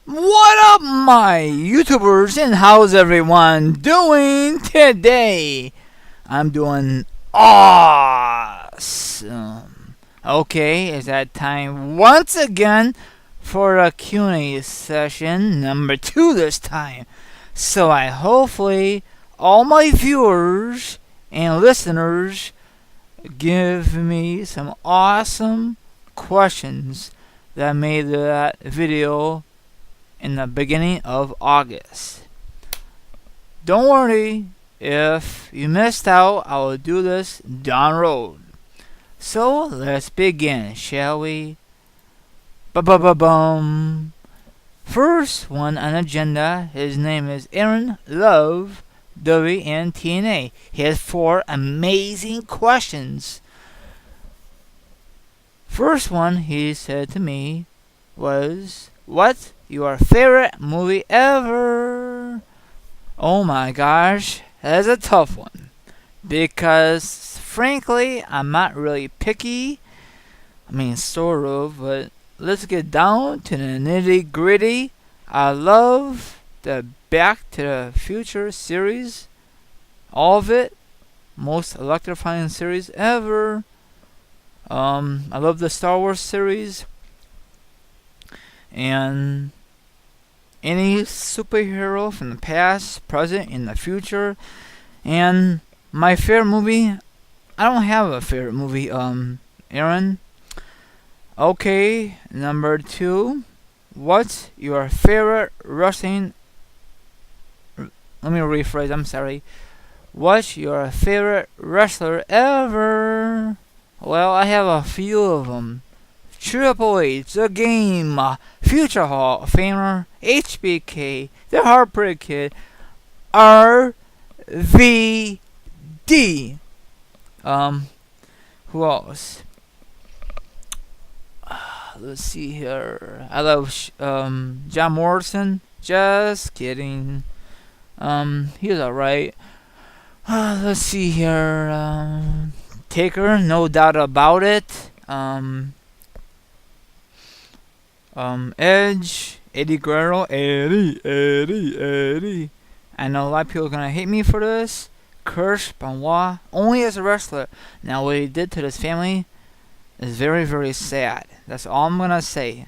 What up, my YouTubers, and how's everyone doing today? I'm doing awesome. Okay, it's that time once again for a Q&A session, number 2 this time. So I hopefully all my viewers and listeners give me some awesome questions that made that video in the beginning of August. Don't worry if you missed out, I will do this down the road. So let's begin, shall we? Ba-ba-ba-bum. First one on agenda, his name is Aaron Love, WNTNA. He has 4 amazing questions. First one he said to me was, "What's your favorite movie ever?" Oh my gosh, that's a tough one. Because, frankly, I'm not really picky. I mean, sort of, but let's get down to the nitty gritty. I love the Back to the Future series. All of it. Most electrifying series ever. I love the Star Wars series. And any superhero from the past, present, and the future. And my favorite movie, I don't have a favorite movie, Aaron. Okay, number 2. What's your favorite wrestling? Let me rephrase, I'm sorry. What's your favorite wrestler ever? Well, I have a few of them. Triple H, The Game, Future Hall of Famer, HBK, The Heartbreak Kid, RVD. Who else? Let's see here. I love John Morrison. Just kidding. He's alright. Let's see here. Taker, no doubt about it. Edge, Eddie Guerrero, Eddie. I know a lot of people are gonna hate me for this. Kirsch Benoit, only as a wrestler. Now, what he did to this family is very, very sad. That's all I'm gonna say.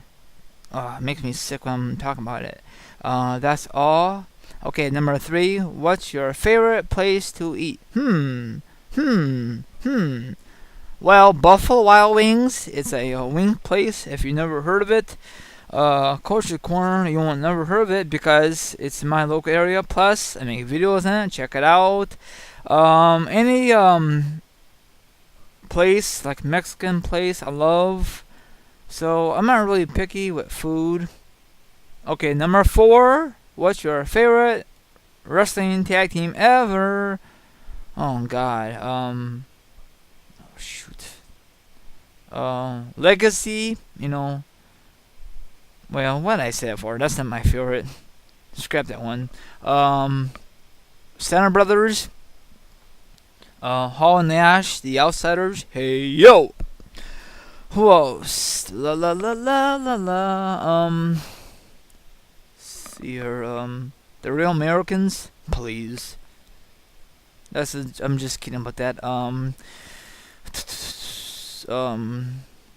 It makes me sick when I'm talking about it. That's all. Okay, number 3. What's your favorite place to eat? Well, Buffalo Wild Wings. It's a wing place. If you never heard of it, Culture Corner, you won't never heard of it because it's in my local area. Plus, I make videos on it. Check it out. Any place like Mexican place, I love. So I'm not really picky with food. Okay, number 4. What's your favorite wrestling tag team ever? Oh God. Shoot. Legacy, well, what did I say it for? That's not my favorite. Scrap that one. Steiner Brothers, Hall and Nash, The Outsiders. Hey yo. Who else? La la la la la la. See here. The Real Americans, please. I'm just kidding about that.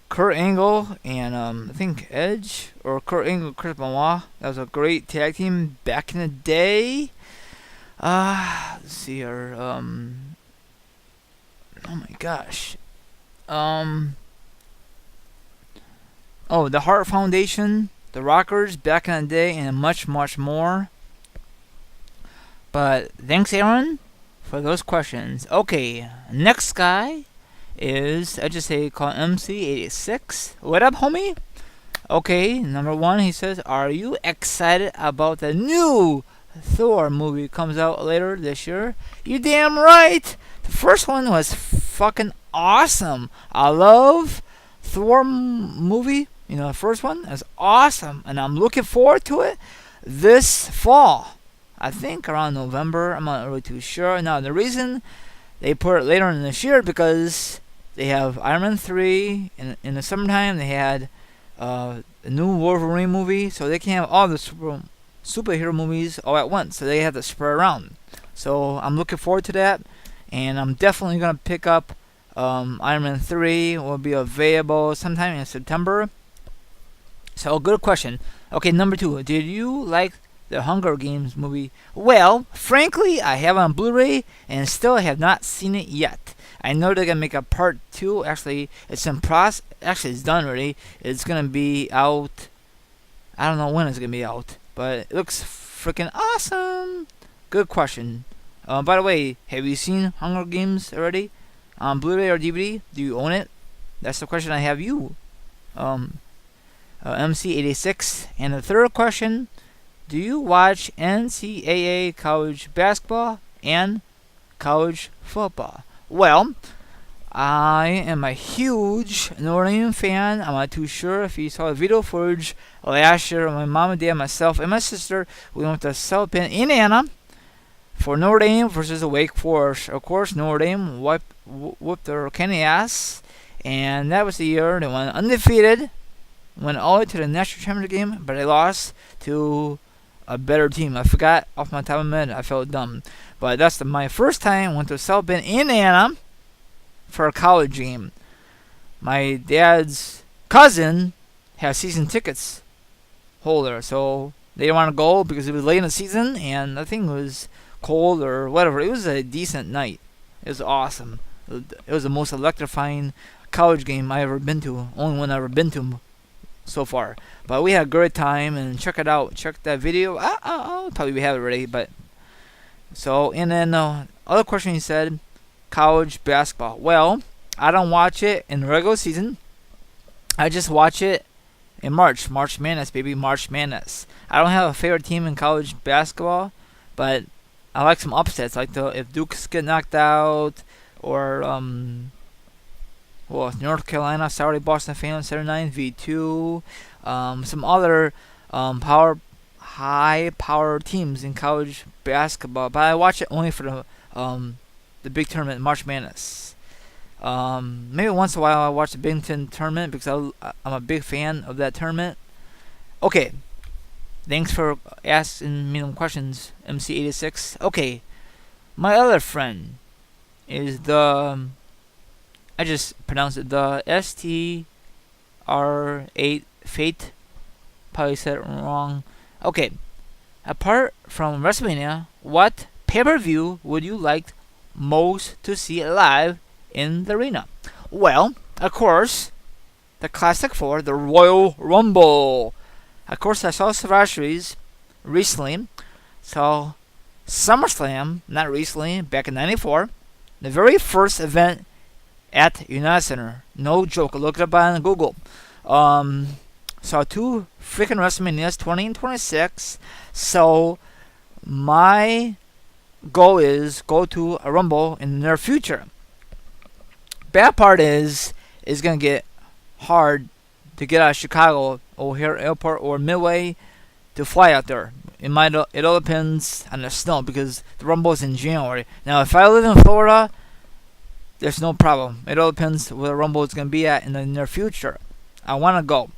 Kurt Angle and I think Edge or Kurt Angle, Chris Benoit. That was a great tag team back in the day. Let's see here. Oh my gosh. The Hart Foundation, the Rockers back in the day, and much, much more. But thanks, Aaron, for those questions. Okay, next guy is, I just say call MC86. What up, homie? Okay, number 1, he says, are you excited about the new Thor movie comes out later this year? You damn right! The first one was fucking awesome. I love Thor movie. The first one is awesome, and I'm looking forward to it this fall. I think around November. I'm not really too sure. Now, the reason they put it later in this year because they have Iron Man 3 in the summertime. They had the new Wolverine movie, so they can't have all the superhero movies all at once, so they have to spread around. So I'm looking forward to that, and I'm definitely gonna pick up Iron Man 3. Will be available sometime in September. So good question. Okay, number 2. Did you like the Hunger Games movie? Well, frankly, I have it on Blu-ray and still have not seen it yet. I know they're gonna make a part 2. Actually, it's in process. Actually, it's done already. It's gonna be out. I don't know when it's gonna be out, but it looks freaking awesome. Good question. By the way, have you seen Hunger Games already on Blu-ray or DVD? Do you own it? That's the question I have you, MC86. And the third question: do you watch NCAA college basketball and college football? Well, I am a huge Notre Dame fan. I'm not too sure if you saw the video footage last year. My mom and dad, myself, and my sister, we went to South Bend, Indiana, for Notre Dame versus Wake Forest. Of course, Notre Dame whooped their candy ass, and that was the year they went undefeated, went all the way to the national championship game, but they lost to a better team. I forgot off my top of my head. I felt dumb, but that's my first time. Went to South Bend, Indiana, for a college game. My dad's cousin has season tickets holder, so they didn't want to go because it was late in the season and I think it was cold or whatever. It was a decent night. It was awesome. It was the most electrifying college game I ever been to. Only one I ever been to so far. But we had a great time, and check it out. Check that video. Probably we have it already, but so. And then other question he said, college basketball. Well, I don't watch it in the regular season. I just watch it in March. March Madness, baby. March Madness. I don't have a favorite team in college basketball, but I like some upsets, like if Duke's get knocked out, or North Carolina, sorry, Boston fans, 79 v2, some other high power teams in college basketball. But I watch it only for the big tournament, March Madness. Maybe once in a while I watch the Big Ten tournament because I'm a big fan of that tournament. Okay. Thanks for asking me some questions, MC86. Okay, my other friend is I just pronounced it the STR8 Fate. Probably said it wrong. Okay, apart from WrestleMania, what pay-per-view would you like most to see live in the arena? Well, of course, the Classic 4, the Royal Rumble. Of course, I saw Survivor Series recently. Saw SummerSlam, not recently, back in '94. The very first event at United Center. No joke. Look it up on Google. Saw 2 freaking WrestleManias, 20 and 26. So, my goal is go to a Rumble in the near future. Bad part is it's going to get hard to get out of Chicago, O'Hare Airport, or Midway to fly out there. It all depends on the snow because the Rumble is in January. Now, if I live in Florida, there's no problem. It all depends where the Rumble is going to be at in the near future. I want to go.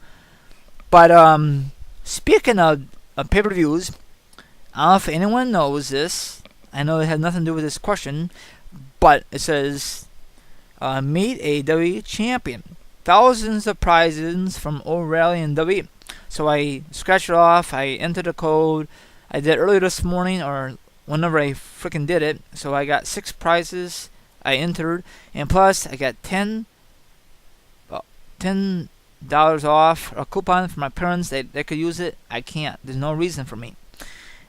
But speaking of pay-per-views, I don't know if anyone knows this. I know it has nothing to do with this question, but it says, meet a WWE champion. Thousands of prizes from O'Reilly and WWE. So I scratched it off. I entered the code. I did earlier this morning or whenever I freaking did it. So I got 6 prizes I entered, and plus I got $10 off a coupon for my parents. They could use it. I can't. There's no reason for me.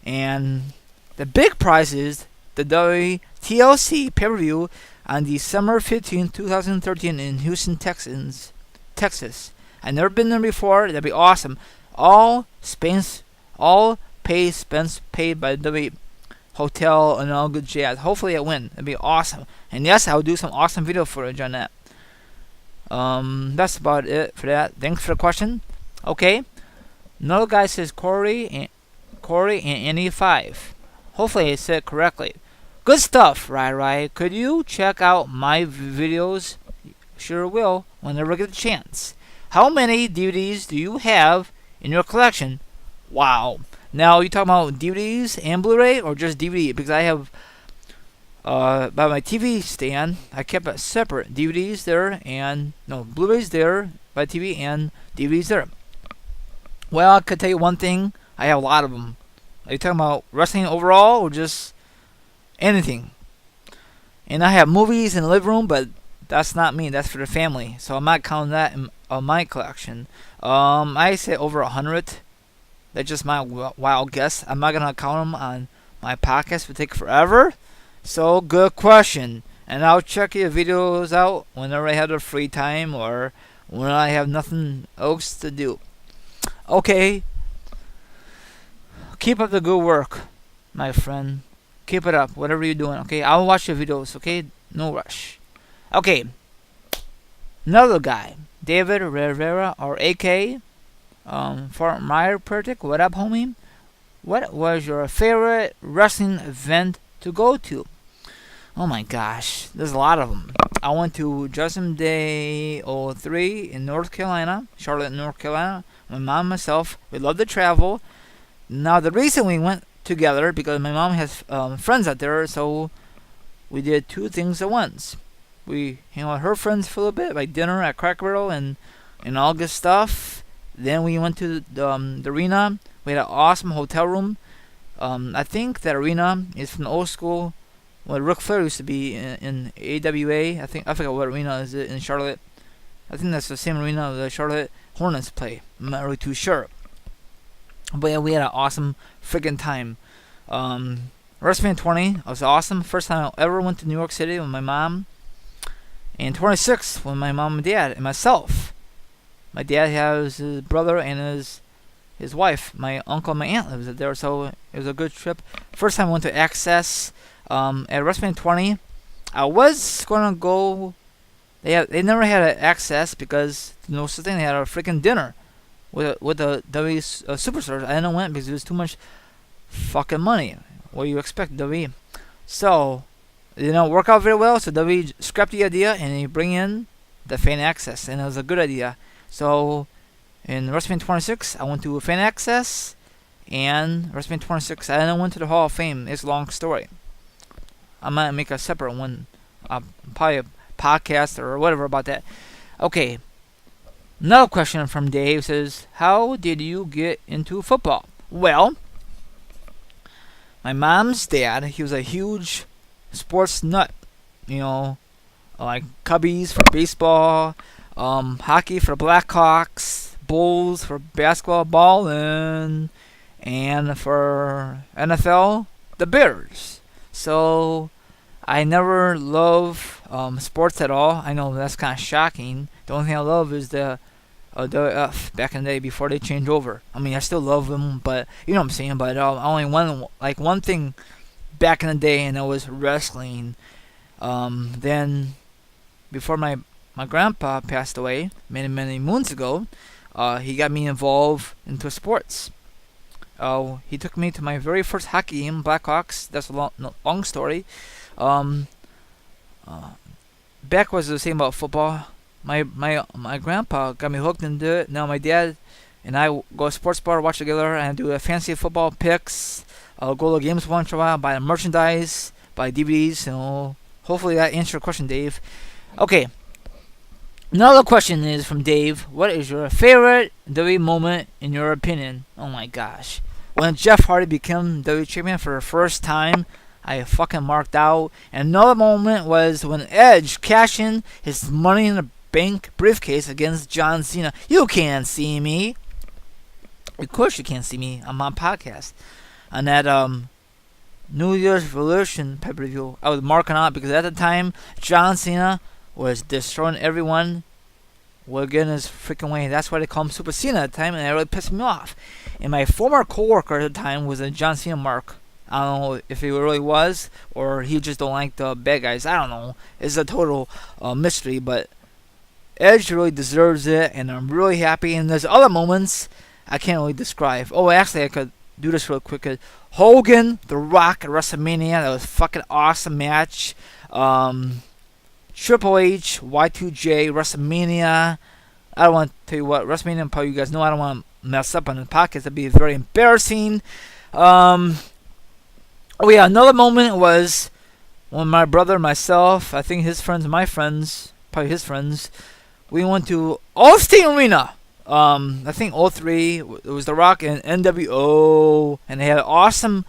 And the big prize is the WWE TLC pay-per-view on December 15, 2013 in Houston, Texas. I've never been there before. That'd be awesome. All paid expense paid by the hotel and all good jazz. Hopefully I win. That'd be awesome. And yes, I'll do some awesome video footage on that. That's about it for that. Thanks for the question. Okay. Another guy says Corey and Annie 5. Hopefully I said it correctly. Good stuff, right? Could you check out my videos? Sure will, whenever I get a chance. How many DVDs do you have in your collection. Wow. Now, you talking about DVDs and Blu-ray or just DVD? Because I have, by my TV stand, I kept it separate. DVDs there and, no, Blu-rays there by TV and DVDs there. Well, I could tell you one thing. I have a lot of them. Are you talking about wrestling overall or just anything? And I have movies in the living room, but that's not me. That's for the family. So I'm not counting that in my collection. I say over 100. That's just my wild guess. I'm not gonna count them on my podcast. It would take forever. So good question. And I'll check your videos out whenever I have the free time or when I have nothing else to do. Okay. Keep up the good work, my friend. Keep it up, whatever you're doing. Okay, I'll watch your videos. Okay, no rush. Okay. Another guy, David Rivera or AK. Fort Meyer Pertic, what up, homie? What was your favorite wrestling event to go to? Oh my gosh, there's a lot of them. I went to Judgment Day '03 in North Carolina, Charlotte, North Carolina. My mom and myself, we love to travel. Now, the reason we went together, because my mom has friends out there, so we did two things at once. We hung out with her friends for a little bit, like dinner at Cracker Barrel and all good stuff. Then we went to the arena. We had an awesome hotel room. I think that arena is from the old school when Ric Flair used to be in AWA. I forgot what arena is it in Charlotte. I think that's the same arena the Charlotte Hornets play. I'm not really too sure. But yeah, we had an awesome freaking time. WrestleMania 20 was awesome. First time I ever went to New York City with my mom. And 26 with my mom and dad and myself. My dad has his brother and his wife. My uncle and my aunt lives there, so it was a good trip. First time I went to Access at WrestleMania 20. I was gonna go. They never had an Access because no such thing. They had a freaking dinner with the W superstars. I didn't went because it was too much fucking money. What do you expect, W? So it didn't work out very well. So W scrapped the idea and he bring in the fan access, and it was a good idea. So in WrestleMania 26, I went to Fan Access, and WrestleMania 26, I then went to the Hall of Fame. It's a long story. I might make a separate one, probably a podcast or whatever about that. Okay. Another question from Dave says, how did you get into football? Well, my mom's dad, he was a huge sports nut. You know, like Cubbies for baseball, hockey for Blackhawks, Bulls for basketball, ballin', and for NFL, the Bears. So I never love sports at all. I know that's kind of shocking. The only thing I love is the WF back in the day before they changed over. I mean, I still love them, but you know what I'm saying. But only one thing back in the day, and it was wrestling. Then before my grandpa passed away many moons ago, he got me involved into sports. He took me to my very first hockey game, Blackhawks. That's a long story. Back was the same about football. My grandpa got me hooked into it. Now my dad and I go to sports bar, watch together, and do a fancy football picks. I'll go to games once in a while, buy merchandise, buy DVDs. So hopefully that answered your question, Dave. Okay. Another question is from Dave. What is your favorite WWE moment in your opinion? Oh my gosh. When Jeff Hardy became WWE champion for the first time, I fucking marked out. And another moment was when Edge cashed in his Money in the Bank briefcase against John Cena. You can't see me. Of course you can't see me. I'm on podcast. On that New Year's Revolution pay-per-view, I was marking out because at the time, John Cena was destroying everyone. Well, getting his freaking way. That's why they call him Super Cena at the time, and that really pissed me off. And my former coworker at the time was a John Cena mark. I don't know if he really was, or he just don't like the bad guys. I don't know. It's a total mystery, but Edge really deserves it, and I'm really happy. And there's other moments I can't really describe. Oh, actually, I could do this real quick. Hogan, The Rock at WrestleMania. That was a fucking awesome match. Triple H, Y2J, WrestleMania. I don't want to tell you what, WrestleMania, probably you guys know, I don't want to mess up on the podcast. It'd be very embarrassing. Oh yeah, another moment was when my brother, myself, I think his friends, my friends, probably his friends, we went to Allstate Arena. I think 03, it was The Rock and NWO, and they had an awesome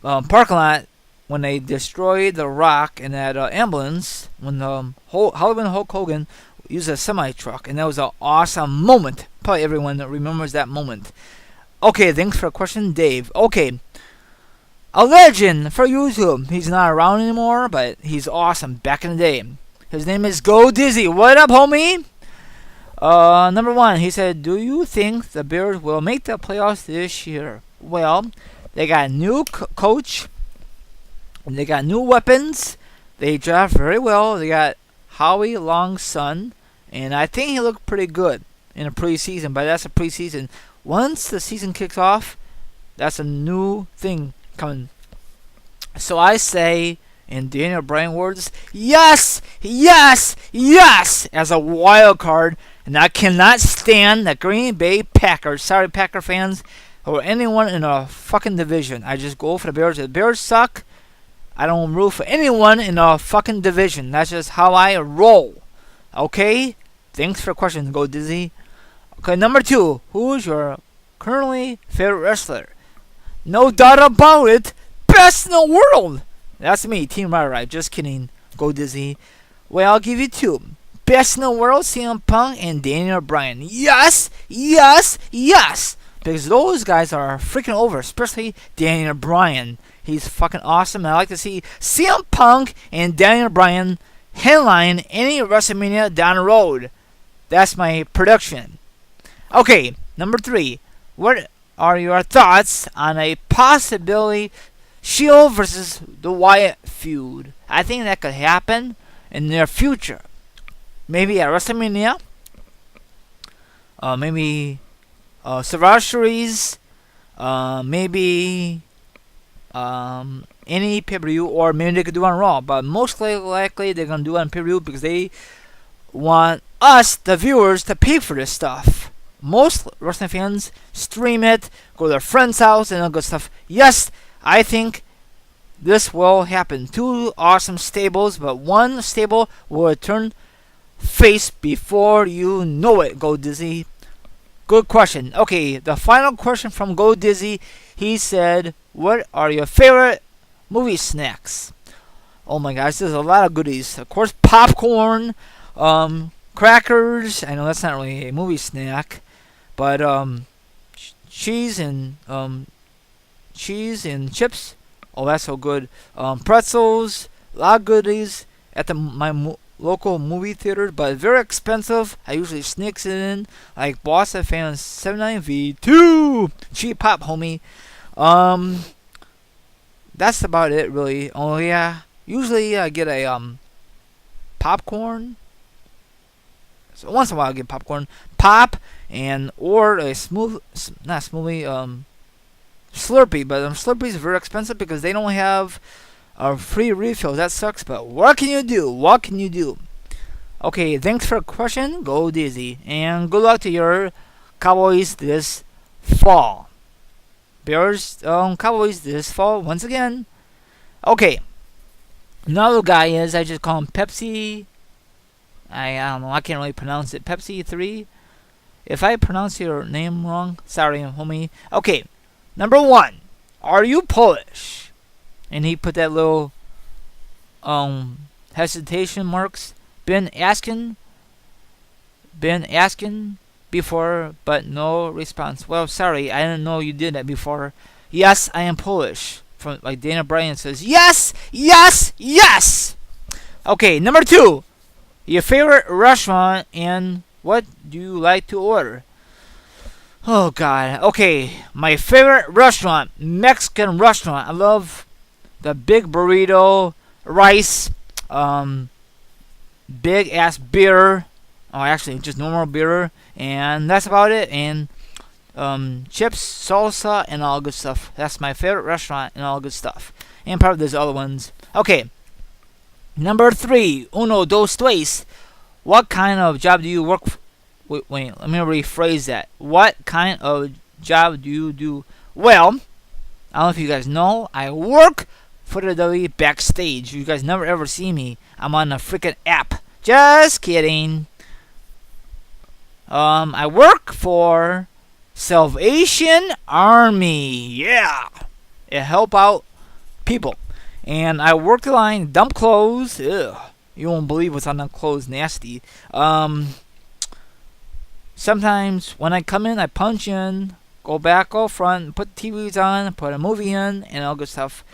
parking lot when they destroyed The Rock in that ambulance when Hollywood Hulk Hogan used a semi-truck, and that was an awesome moment. Probably everyone remembers that moment. Okay, thanks for the question, Dave. Okay, a legend for YouTube. He's not around anymore, but he's awesome back in the day. His name is Go Dizzy. What up, homie? Number one, he said, do you think the Bears will make the playoffs this year? Well, they got a new coach. They got new weapons. They draft very well. They got Howie Long's son, and I think he looked pretty good in the preseason, but that's a preseason. Once the season kicks off, that's a new thing coming. So I say, in Daniel Bryan words, yes, yes, yes, as a wild card. And I cannot stand the Green Bay Packers. Sorry, Packer fans, or anyone in a fucking division. I just go for the Bears. If the Bears suck, I don't root for anyone in a fucking division. That's just how I roll. Okay? Thanks for the question, Go Dizzy. Okay, number two. Who's your currently favorite wrestler? No doubt about it. Best in the world. That's me, Team Right. Just kidding. Go Dizzy. Well, I'll give you two. Best in the world, CM Punk and Daniel Bryan. Yes, yes, yes. Because those guys are freaking over, especially Daniel Bryan. He's fucking awesome. And I like to see CM Punk and Daniel Bryan headline any WrestleMania down the road. That's my prediction. Okay, number three. What are your thoughts on a possibility Shield versus the Wyatt feud? I think that could happen in the near future. Maybe at WrestleMania. Maybe Survivor Series. Maybe any pay-per-view, or maybe they could do it on Raw. But most likely they're gonna do it on pay-per-view because they want us, the viewers, to pay for this stuff. Most wrestling fans stream it, go to their friend's house, and all good stuff. Yes, I think this will happen. Two awesome stables, but one stable will turn face before you know it. Go Dizzy. Good question. Okay, the final question from Go Dizzy. He said, what are your favorite movie snacks? Oh my gosh, there's a lot of goodies. Of course, popcorn, crackers. I know that's not really a movie snack, but cheese and chips. Oh, that's so good. Pretzels, a lot of goodies at my local movie theater, but very expensive. I usually sneaks it in, like Boston Fans 79V2. Cheap pop, homie. That's about it, really. Oh yeah, usually I get a popcorn. So once in a while I get popcorn, pop, and or a Slurpee. But Slurpees are very expensive because they don't have free refills. That sucks. But what can you do? What can you do? Okay, thanks for the question. Go Dizzy, and good luck to your Cowboys this fall. Bears, Cowboys this fall once again. Okay, another guy is, I just call him Pepsi. I don't know. I can't really pronounce it. Pepsi 3. If I pronounce your name wrong, sorry, homie. Okay, number one. Are you Polish? And he put that little hesitation marks. Been asking before, but no response. Well, sorry, I didn't know you did that before. Yes, I am Polish. From like Dana Bryan says, yes, yes, yes. Okay, number two. Your favorite restaurant and what do you like to order? Oh God. Okay, my favorite restaurant, Mexican restaurant. I love the big burrito, rice, big ass beer. Oh, actually, just normal beer, and that's about it. And chips, salsa, and all good stuff. That's my favorite restaurant and all good stuff. And probably there's other ones. Okay. Number three, uno, dos, tres. What kind of job do you work wait, let me rephrase that. What kind of job do you do? Well, I don't know if you guys know, I work for the WWE backstage. You guys never ever see me. I'm on a freaking app. Just kidding. I work for Salvation Army. Yeah. I help out people. And I work the line, dump clothes. Ugh. You won't believe what's on the clothes. Nasty. Sometimes when I come in, I punch in, go back, go front, put TVs on, put a movie in, and all good stuff.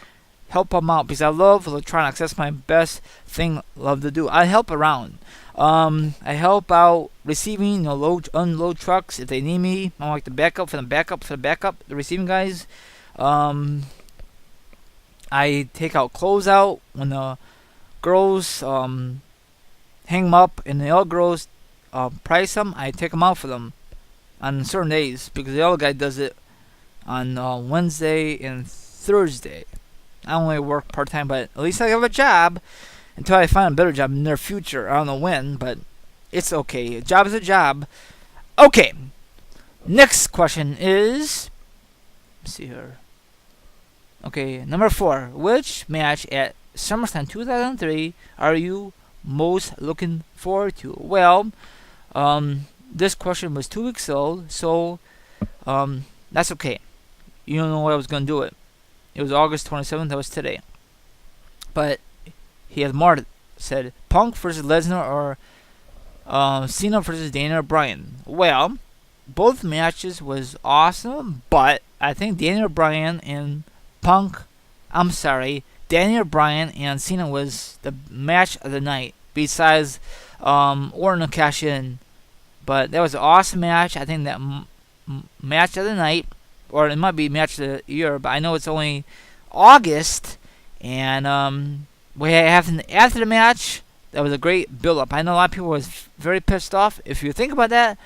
Help them out because I love electronics. That's my best thing. Love to do. I help around. I help out receiving, load, unload trucks if they need me. I like the backup for the backup, the receiving guys. I take out clothes out when the girls hang them up, and the other girls price them. I take them out for them on certain days because the other guy does it on Wednesday and Thursday. I only work part time, but at least I have a job until I find a better job in the near future. I don't know when, but it's okay. A job is a job. Okay. Next question is, let's see here. Okay, number 4. Which match at SummerSlam 2003 are you most looking forward to? Well, this question was 2 weeks old, so that's okay. You don't know what I was gonna do it. It was August 27th. That was today. But he has more said. Punk versus Lesnar or Cena versus Daniel Bryan. Well, both matches was awesome, but I think Daniel Bryan and Daniel Bryan and Cena was the match of the night. Besides Orton and cash in, but that was an awesome match. I think that match of the night, or it might be match of the year, but I know it's only August, and we have after the match. That was a great build-up. I know a lot of people was very pissed off. If you think about that,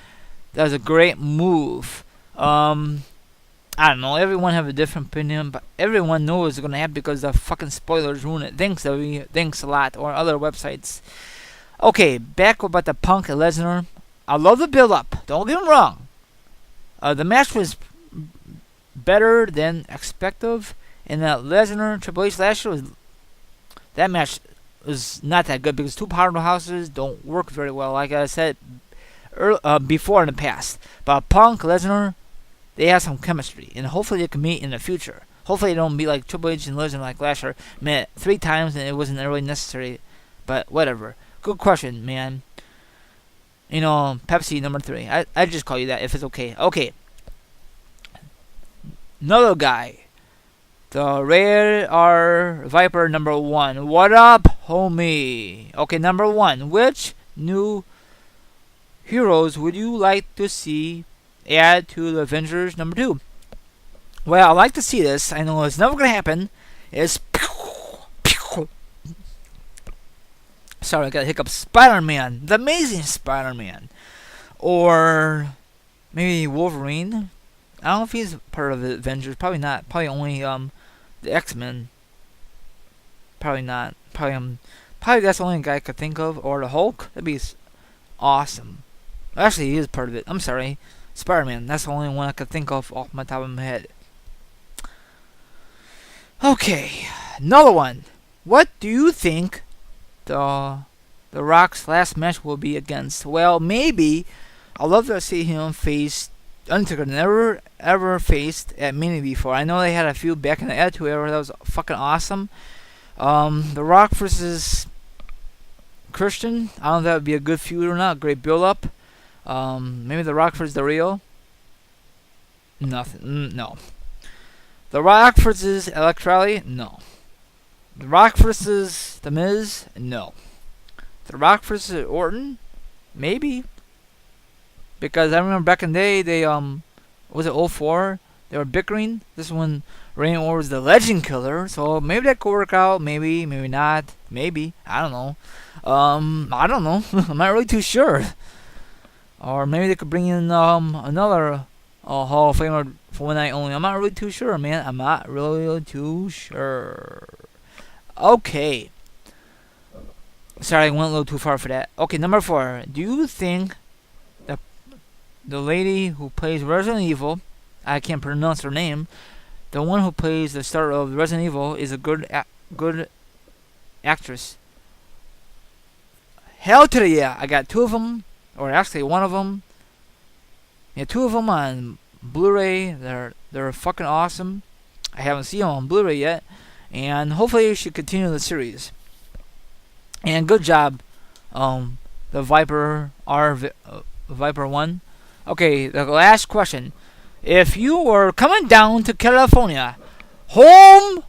that was a great move. I don't know. Everyone have a different opinion, but everyone knows it's gonna happen because the fucking spoilers ruin it. Thanks a lot, or other websites. Okay, back about the Punk and Lesnar. I love the build-up. Don't get me wrong. The match was better than expected, and that Lesnar Triple H last year that match was not that good because two powerhouses don't work very well, like I said before in the past. But Punk, Lesnar, they have some chemistry, and hopefully they can meet in the future. Hopefully they don't be like Triple H and Lesnar like last year. Met 3 times and it wasn't really necessary, but whatever. Good question, man. Pepsi number 3. I just call you that if it's okay. Okay. Another guy. The Radar Viper number 1. What up, homie? Okay, number 1. Which new heroes would you like to see add to the Avengers number 2? Well, I'd like to see this. I know it's never going to happen. Sorry, I got a hiccup. Spider-Man. The Amazing Spider-Man. Or maybe Wolverine. I don't know if he's part of the Avengers. Probably not. Probably only the X-Men. Probably not. Probably that's the only guy I could think of. Or the Hulk. That'd be awesome. Actually, he is part of it. I'm sorry. Spider-Man. That's the only one I could think of off my top of my head. Okay. Another one. What do you think the Rock's last match will be against? Well, maybe. I'd love to see him face Undertaker. Never ever faced at Mania before. I know they had a few back in the Attitude Era. That was fucking awesome. The Rock versus Christian. I don't know if that would be a good feud or not. Great build up. Maybe The Rock versus the Rio. Nothing. No. The Rock versus Electrally. No. The Rock versus The Miz. No. The Rock versus Orton. Maybe. Because I remember back in the day, they was it 04? They were bickering. This one, Randy Orton was the Legend Killer, so maybe that could work out. Maybe not. Maybe, I don't know. I don't know. I'm not really too sure. Or maybe they could bring in another Hall of Famer for one night only. I'm not really too sure, man. I'm not really too sure. Okay. Sorry, I went a little too far for that. Okay, number 4. Do you think the lady who plays Resident Evil, I can't pronounce her name. The one who plays the star of Resident Evil is a good actress. Hell to the yeah! I got two of them, or actually one of them. Yeah, two of them on Blu-ray. They're fucking awesome. I haven't seen them on Blu-ray yet, and hopefully you should continue the series. And good job, the Viper Viper 1. Okay, the last question. If you were coming down to California, home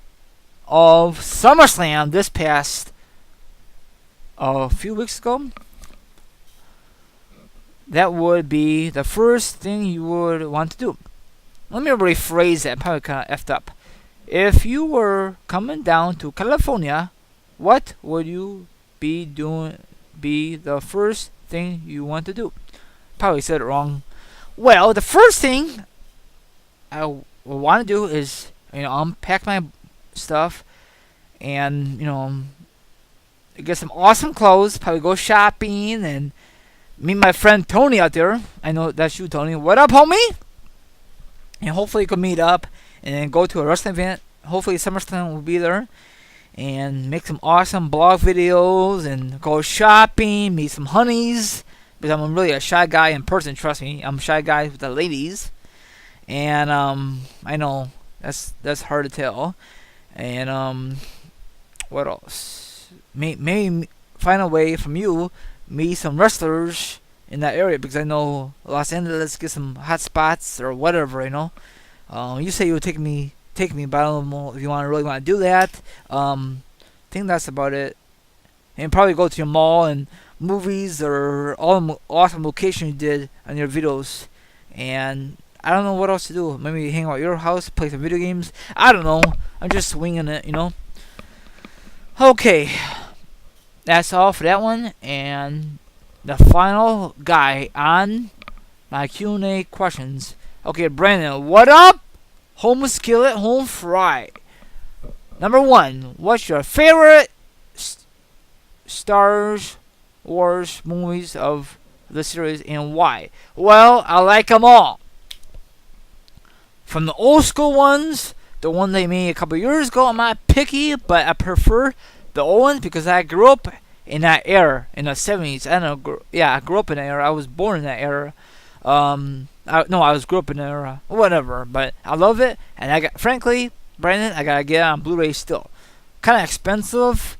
of SummerSlam this past a few weeks ago, that would be the first thing you would want to do. Let me rephrase that. Probably kind of effed up. If you were coming down to California, what would you be doing? Be the first thing you want to do? Probably said it wrong. Well, the first thing I want to do is, unpack my stuff and, get some awesome clothes. Probably go shopping and meet my friend Tony out there. I know that's you, Tony. What up, homie? And hopefully you can meet up and then go to a wrestling event. Hopefully SummerSlam will be there. And make some awesome blog videos and go shopping, meet some honeys. Because I'm really a shy guy in person, trust me. I'm a shy guy with the ladies. And I know that's hard to tell. And what else? Maybe find a way from you, meet some wrestlers in that area, because I know Los Angeles get some hot spots or whatever, You say you would take me, but I don't know if you really want to do that. I think that's about it. And probably go to your mall and movies or all the awesome locations you did on your videos. And I don't know what else to do. Maybe hang out at your house, play some video games. I don't know. I'm just swinging it, Okay. That's all for that one. And the final guy on my Q&A questions. Okay, Brandon, what up? Home skillet, home fry. Number 1, what's your favorite Star Wars movies of the series and why? Well, I like them all. From the old school ones, the one they made a couple years ago, I'm not picky, but I prefer the old ones because I grew up in that era, in the 70s. I grew up in that era. I was born in that era. I grew up in that era. Whatever, but I love it. And frankly, Brandon, I gotta get it on Blu-ray still. Kind of expensive.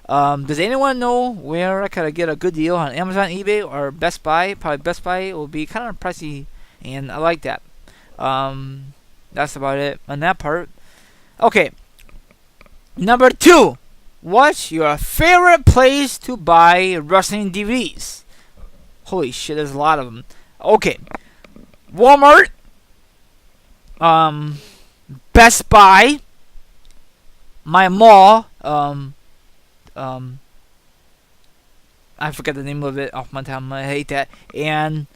Does anyone know where I could get a good deal on Amazon, eBay, or Best Buy? Probably Best Buy will be kind of pricey, and I like that. That's about it on that part. Okay. Number 2. What's your favorite place to buy wrestling DVDs? Holy shit, there's a lot of them. Okay. Walmart. Best Buy. My mall. I forget the name of it off my time. I hate that. And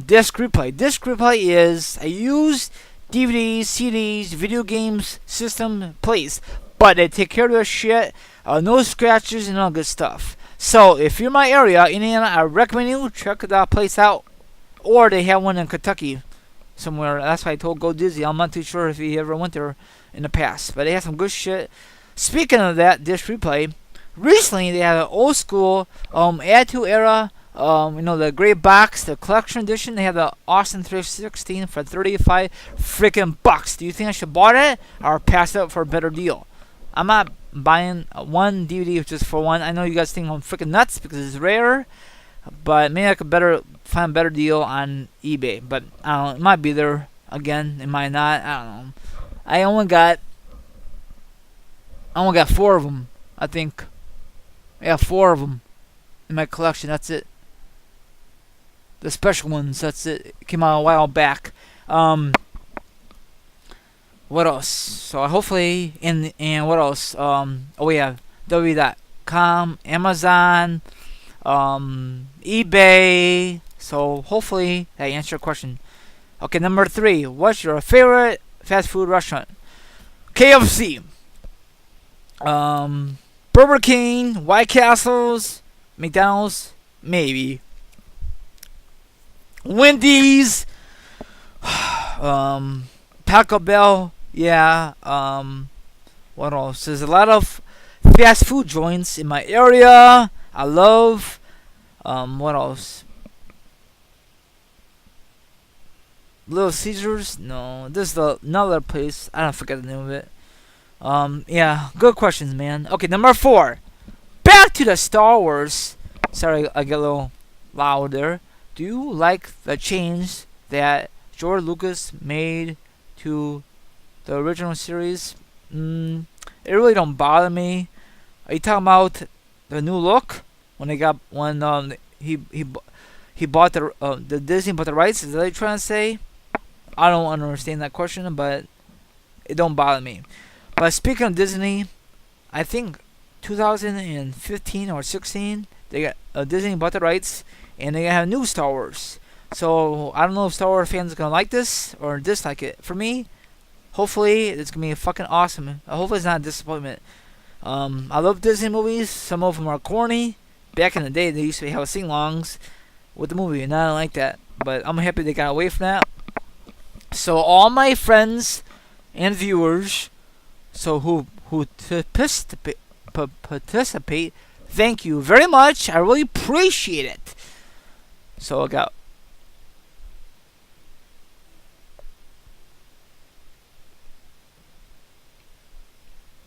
Disc Replay. Disc Replay is a used DVDs, CDs, video games system place, but they take care of their shit. No scratches and all good stuff. So if you're in my area, Indiana, I recommend you check that place out. Or they have one in Kentucky somewhere. That's why I told Go Dizzy. I'm not too sure if he ever went there in the past, but they have some good shit. Speaking of that, Disc Replay, recently they had an old school Attitude Era, the gray box, the collection edition. They have the Austin 316 for $35 freaking bucks. Do you think I should buy it or pass it up for a better deal? I'm not buying one DVD just for one. I know you guys think I'm freaking nuts because it's rare, but maybe I could find a better deal on eBay. But I don't know, it might be there again, it might not. I don't know. I only got 4 of them, I think. Yeah, 4 of them in my collection. That's it. The special ones. That's it. It came out a while back. What else? So hopefully, and what else? www.com, Amazon, eBay. So hopefully that answered your question. Okay, number 3. What's your favorite fast food restaurant? KFC. Burger King, White Castles, McDonald's, maybe. Wendy's, Taco Bell, yeah. What else? There's a lot of fast food joints in my area. I love. What else? Little Caesars? No, this is another place. I don't forget the name of it. Yeah, good questions, man. Okay, number 4. Back to the Star Wars. Sorry, I get a little loud there. Do you like the change that George Lucas made to the original series? It really don't bother me. Are you talking about the new look when he bought the Disney bought the rights? Is that what you're trying to say? I don't understand that question, but it don't bother me. But speaking of Disney, I think 2015 or 16 they got Disney bought the rights and they have new Star Wars. So I don't know if Star Wars fans are gonna like this or dislike it. For me, hopefully it's gonna be fucking awesome. Hopefully it's not a disappointment. I love Disney movies. Some of them are corny. Back in the day, they used to have sing-alongs with the movie, and I don't like that. But I'm happy they got away from that. So all my friends and viewers, who participate, thank you very much. I really appreciate it. So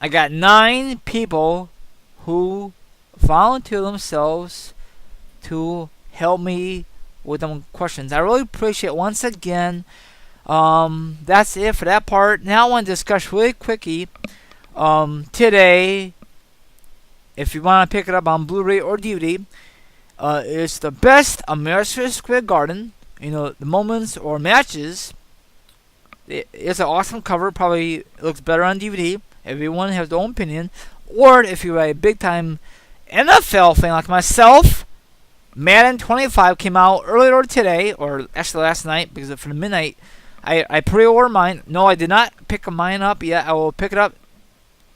I got 9 people who volunteer themselves to help me with them questions. I really appreciate it once again. That's it for that part. Now I want to discuss really quickly. Today, if you want to pick it up on Blu-ray or DVD, it's the best of Madison Square Garden. You know, the moments or matches. It's an awesome cover. Probably looks better on DVD. Everyone has their own opinion. Or if you're a big-time NFL fan like myself, Madden 25 came out earlier today, or actually last night, because for the midnight, I pre-ordered mine. No, I did not pick mine up yet. I will pick it up,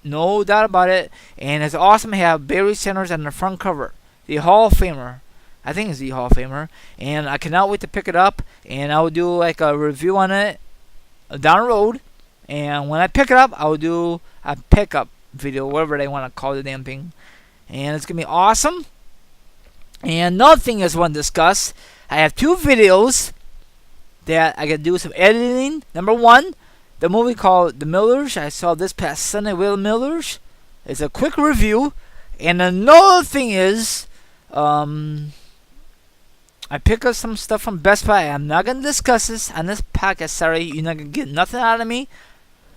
no doubt about it. And it's awesome to have Barry Sanders on the front cover, the Hall of Famer. I think it's the Hall of Famer, and I cannot wait to pick it up. And I will do like a review on it down the road. And when I pick it up, I will do a pickup video, whatever they want to call the damn thing. And it's gonna be awesome. And another thing I just want to discuss, I have 2 videos that I can do some editing. Number 1, the movie called The Millers. I saw this past Sunday with The Millers. It's a quick review. And another thing is, I pick up some stuff from Best Buy. I'm not going to discuss this on this podcast. Sorry, you're not going to get nothing out of me.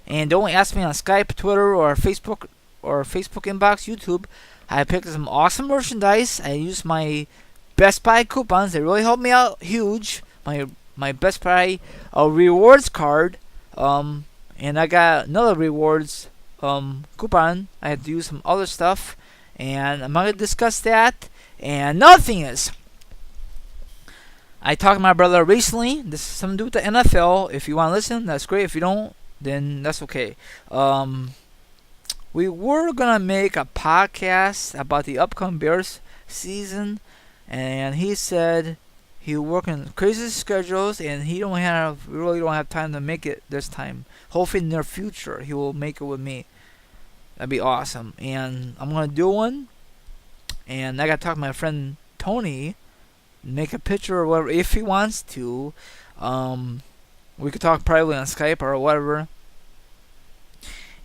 And don't ask me on Skype, Twitter, or Facebook inbox, YouTube. I picked up some awesome merchandise. I used my Best Buy coupons. They really helped me out huge. My Best Buy rewards card. And I got another rewards coupon. I had to use some other stuff. And I'm not going to discuss that. And another thing is, I talked to my brother recently. This is something to do with the NFL. If you want to listen, that's great. If you don't, then that's okay. We were gonna make a podcast about the upcoming Bears season, and he said he working crazy schedules and he really don't have time to make it this time. Hopefully in the near future he will make it with me. That'd be awesome. And I'm gonna do one, and I gotta talk to my friend Tony, make a picture or whatever if he wants to. We could talk privately on Skype or whatever.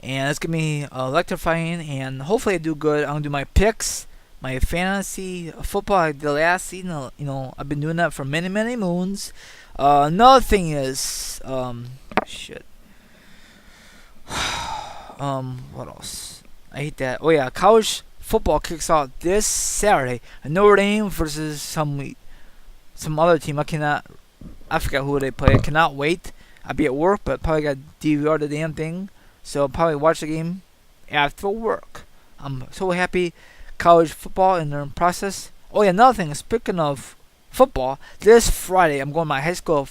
And it's gonna be electrifying, and hopefully I do good. I'm gonna do my picks, my fantasy football I did last season. You know, I've been doing that for many, many moons. Another thing is, shit. What else? I hate that. Oh yeah, college football kicks off this Saturday. Notre Dame versus some other team. I forgot who they play. I cannot wait. I'll be at work, but probably got DVR the damn thing. So I'll probably watch the game after work. I'm so happy. College football in the process. Oh yeah, another thing. Speaking of football, this Friday I'm going to my high school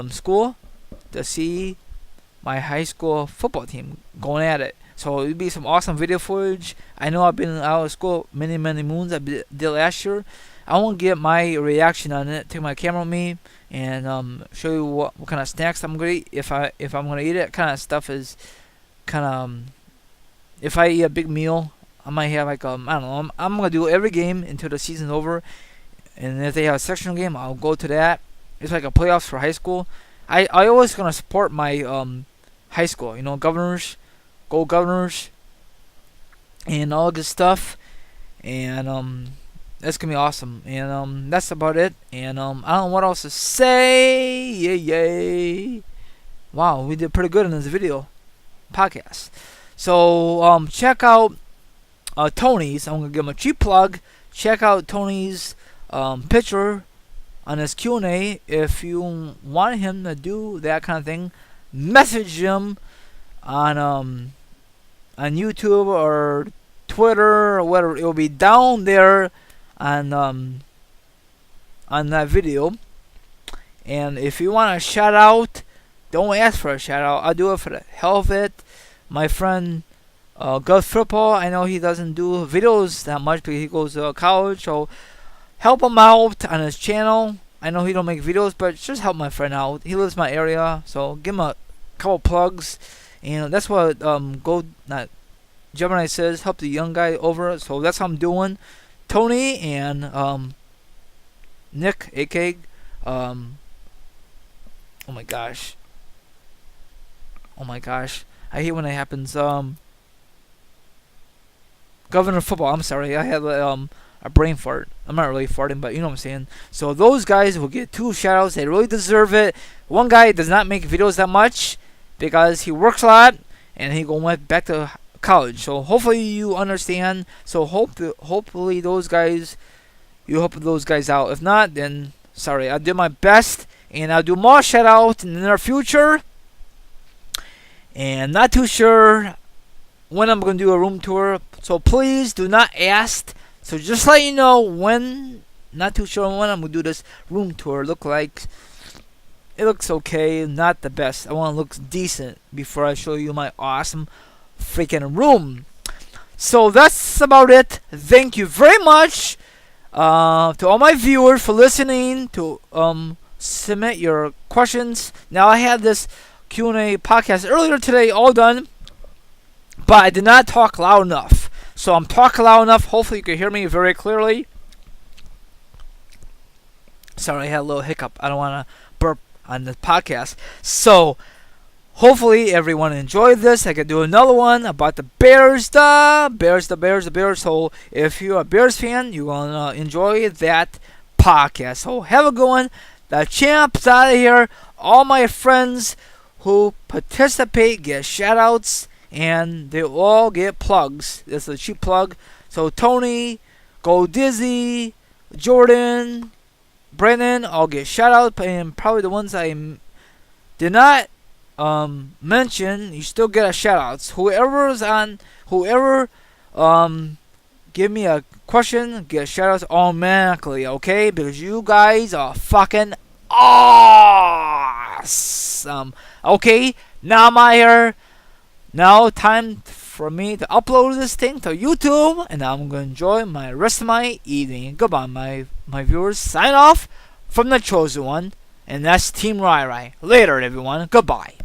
school to see my high school football team going at it. So it'll be some awesome video footage. I know I've been out of school many moons. I did last year, I want to get my reaction on it. Take my camera with me and show you what kind of snacks I'm gonna eat. If I'm gonna eat it, kind of stuff is kind of if I eat a big meal, I might have like I don't know. I'm gonna do every game until the season's over, and if they have a sectional game, I'll go to that. It's like a playoffs for high school. I always gonna support my high school. You know, Governors, go Governors, and all good stuff. And that's gonna be awesome. And that's about it. And I don't know what else to say. Yay! Wow, we did pretty good in this video podcast. So check out Tony's. I'm gonna give him a cheap plug. Check out Tony's picture on his Q&A. If you want him to do that kind of thing, message him on YouTube or Twitter or whatever. It will be down there on that video. And if you want a shout out, don't ask for a shout out. I'll do it for the hell of it. My friend Gus Football, I know he doesn't do videos that much because he goes to college, so help him out on his channel. I know he don't make videos, but just help my friend out. He lives in my area, so give him a couple plugs. And that's what Gemini says, help the young guy over. So that's what I'm doing. Tony and Nick, aka oh my gosh, I hate when that happens. Governor Football, I'm sorry, I had a brain fart. I'm not really farting, but you know what I'm saying. So those guys will get 2 shoutouts. They really deserve it. One guy does not make videos that much because he works a lot and he went back to college. So hopefully you understand. So hopefully those guys, you help those guys out. If not, then sorry. I'll do my best and I'll do more shoutouts in the near future. And not too sure when I'm going to do a room tour. So please do not ask. So just let you know when. Not too sure when I'm going to do this room tour. Look like it looks okay. Not the best. I want to look decent before I show you my awesome freaking room. So that's about it. Thank you very much to all my viewers for listening. To submit your questions. Now I had this Q&A podcast earlier today, all done, but I did not talk loud enough. So I'm talking loud enough. Hopefully you can hear me very clearly. Sorry, I had a little hiccup. I don't want to burp on the podcast. So hopefully everyone enjoyed this. I could do another one about the Bears. The Bears. So if you're a Bears fan, you're going to enjoy that podcast. So have a good one. The champ's out of here. All my friends who participate get shoutouts and they all get plugs. That's a cheap plug. So Tony, Go Dizzy, Jordan, Brennan, all get shoutouts, and probably the ones I did not mention, you still get a shoutouts. Whoever give me a question, get shoutouts automatically, okay? Because you guys are fucking awesome. Okay, now I'm out here. Now time for me to upload this thing to YouTube, and I'm gonna enjoy my rest of my evening. Goodbye, my viewers. Sign off from the chosen one, and that's Team Rai Rai. Later, everyone. Goodbye.